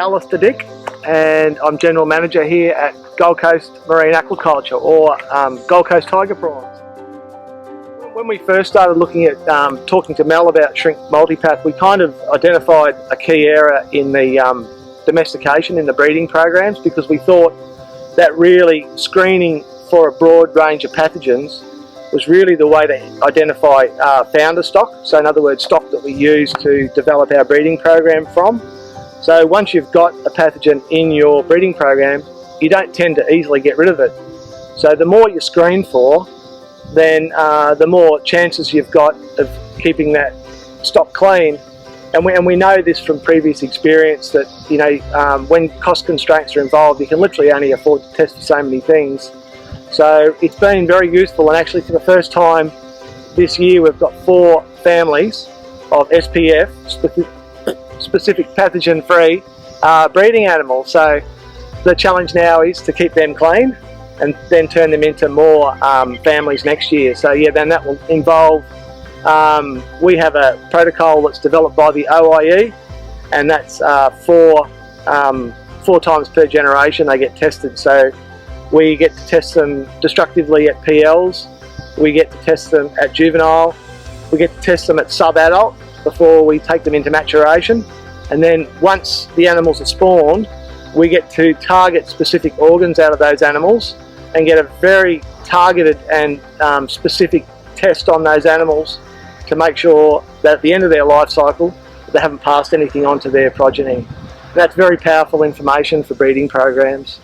Alistair Dick, and I'm General Manager here at Gold Coast Marine Aquaculture, or Gold Coast Tiger Prawns. When we first started looking at talking to Mel about shrimp multipath, we kind of identified a key error in the domestication, in the breeding programs, because we thought that really screening for a broad range of pathogens was really the way to identify founder stock. So in other words, stock that we use to develop our breeding program from. So once you've got a pathogen in your breeding program, you don't tend to easily get rid of it. So the more you screen for, then the more chances you've got of keeping that stock clean. And we know this from previous experience that, you know, when cost constraints are involved, you can literally only afford to test for so many things. So it's been very useful, and actually for the first time this year we've got 4 families of SPF, specific pathogen-free breeding animals. So the challenge now is to keep them clean and then turn them into more families next year. So yeah, then that will involve, we have a protocol that's developed by the OIE, and that's 4 times per generation they get tested. So we get to test them destructively at PLs, we get to test them at juvenile, we get to test them at sub-adult before we take them into maturation, and then once the animals are spawned, we get to target specific organs out of those animals and get a very targeted and specific test on those animals to make sure that at the end of their life cycle they haven't passed anything on to their progeny. That's very powerful information for breeding programs.